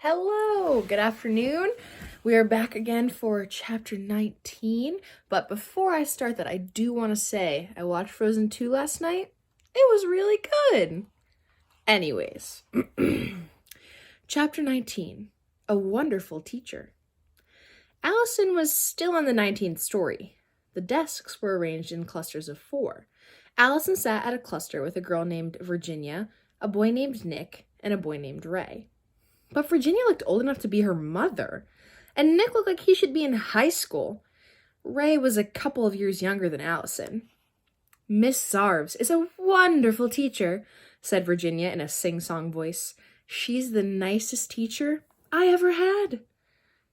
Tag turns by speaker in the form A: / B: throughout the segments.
A: Hello, good afternoon. We are back again for chapter 19. But before I start that, I do want to say I watched Frozen 2 last night. It was really good. Anyways, chapter 19, A Wonderful Teacher. Allison was still on the 19th story. The desks were arranged in clusters of 4. Allison sat at a cluster with a girl named Virginia, a boy named Nick, and a boy named Ray. But Virginia looked old enough to be her mother, and Nick looked like he should be in high school. Ray was a couple of years younger than Allison. Miss Zarves is a wonderful teacher, said Virginia in a sing-song voice. She's the nicest teacher I ever had.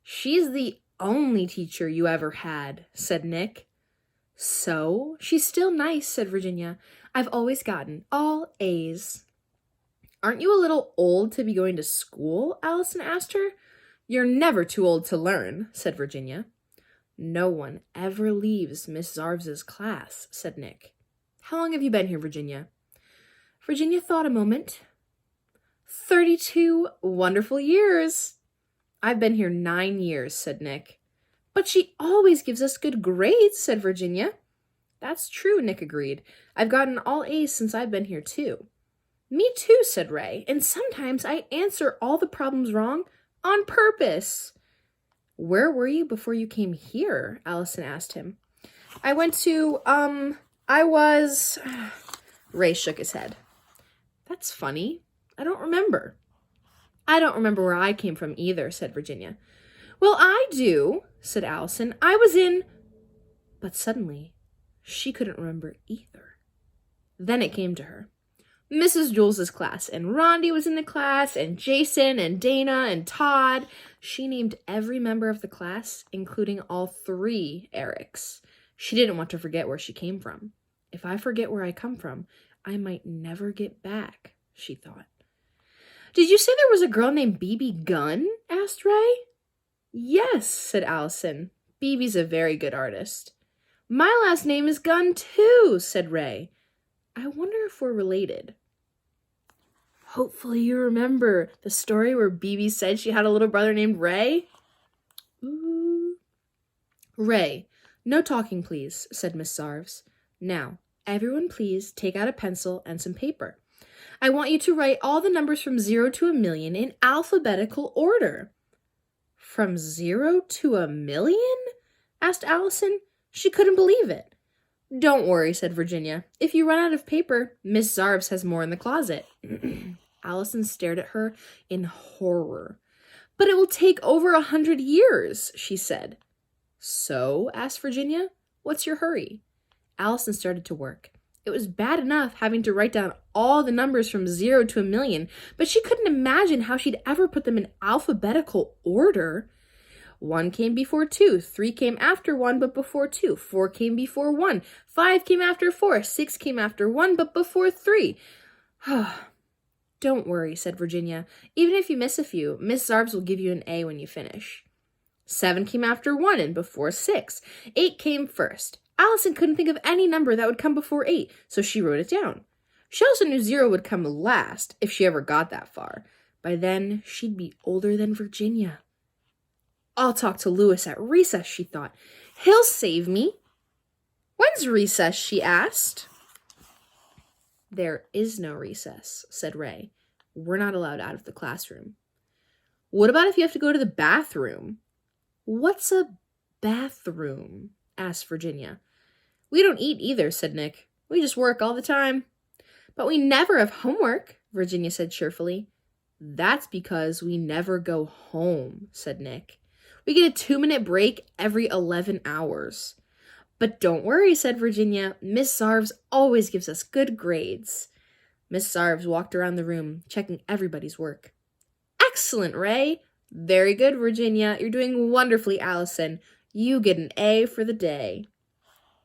A: She's the only teacher you ever had, said Nick. So, she's still nice, said Virginia. I've always gotten all A's. Aren't you a little old to be going to school? Allison asked her. You're never too old to learn, said Virginia. No one ever leaves Miss Zarves's class, said Nick. How long have you been here, Virginia? Virginia thought a moment. 32 wonderful years. I've been here 9 years, said Nick. But she always gives us good grades, said Virginia. That's true, Nick agreed. I've gotten all A's since I've been here, too. Me too, said Ray, and sometimes I answer all the problems wrong on purpose. Where were you before you came here? Allison asked him. Ray shook his head. That's funny. I don't remember. I don't remember where I came from either, said Virginia. Well, I do, said Allison. But suddenly, she couldn't remember either. Then it came to her. Mrs. Jules's class, and Rondi was in the class, and Jason, and Dana, and Todd. She named every member of the class, including all 3 Erics. She didn't want to forget where she came from. If I forget where I come from, I might never get back, she thought. Did you say there was a girl named B.B. Gunn? Asked Ray. Yes, said Allison. B.B.'s a very good artist. My last name is Gunn, too, said Ray. I wonder if we're related. Hopefully you remember the story where B.B. said she had a little brother named Ray. Ooh. Ray, no talking, please, said Miss Zarves. Now, everyone please take out a pencil and some paper. I want you to write all the numbers from 0 to 1,000,000 in alphabetical order. From 0 to 1,000,000? Asked Allison. She couldn't believe it. Don't worry, said Virginia. If you run out of paper, Miss Zarves has more in the closet. Allison stared at her in horror. But it will take over 100 years, she said. So, asked Virginia, what's your hurry? Allison started to work. It was bad enough having to write down all the numbers from 0 to 1,000,000, but she couldn't imagine how she'd ever put them in alphabetical order. 1 came before 2, 3 came after 1 but before 2, 4 came before 1, 5 came after 4, 6 came after 1 but before 3. Don't worry, said Virginia. Even if you miss a few, Miss Zarves will give you an A when you finish. 7 came after 1 and before 6. 8 came first. Allison couldn't think of any number that would come before 8, so she wrote it down. She also knew 0 would come last, if she ever got that far. By then, she'd be older than Virginia. I'll talk to Louis at recess, she thought. He'll save me. When's recess? She asked. There is no recess, said Ray. We're not allowed out of the classroom. What about if you have to go to the bathroom? What's a bathroom? Asked Virginia. We don't eat either, said Nick. We just work all the time. But we never have homework, Virginia said cheerfully. That's because we never go home, said Nick. We get a 2-minute break every 11 hours. But don't worry, said Virginia. Miss Zarves always gives us good grades. Miss Zarves walked around the room, checking everybody's work. Excellent, Ray. Very good, Virginia. You're doing wonderfully, Allison. You get an A for the day.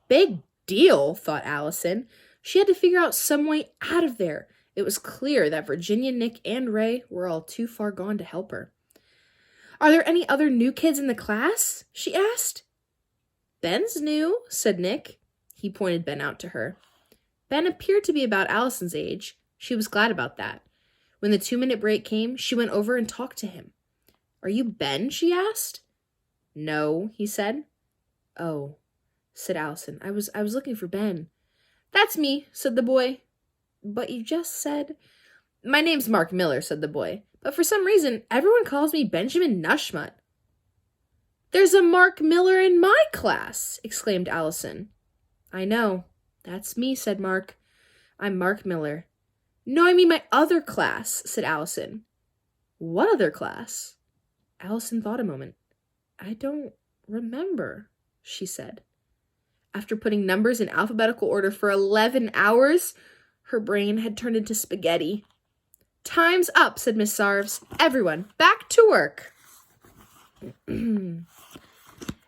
A: Big deal, thought Allison. She had to figure out some way out of there. It was clear that Virginia, Nick, and Ray were all too far gone to help her. Are there any other new kids in the class? She asked. Ben's new, said Nick. He pointed Ben out to her. Ben appeared to be about Allison's age. She was glad about that. When the 2-minute break came, she went over and talked to him. Are you Ben? She asked. No, he said. Oh, said Allison. I was looking for Ben. That's me, said the boy. But you just said... My name's Mark Miller, said the boy. But for some reason, everyone calls me Benjamin Nushmut. There's a Mark Miller in my class, exclaimed Allison. I know. That's me, said Mark. I'm Mark Miller. No, I mean my other class, said Allison. What other class? Allison thought a moment. I don't remember, she said. After putting numbers in alphabetical order for 11 hours, her brain had turned into spaghetti. Time's up, said Miss Sarves. Everyone, back to work. And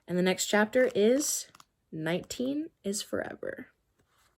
A: the next chapter is 19 is Forever.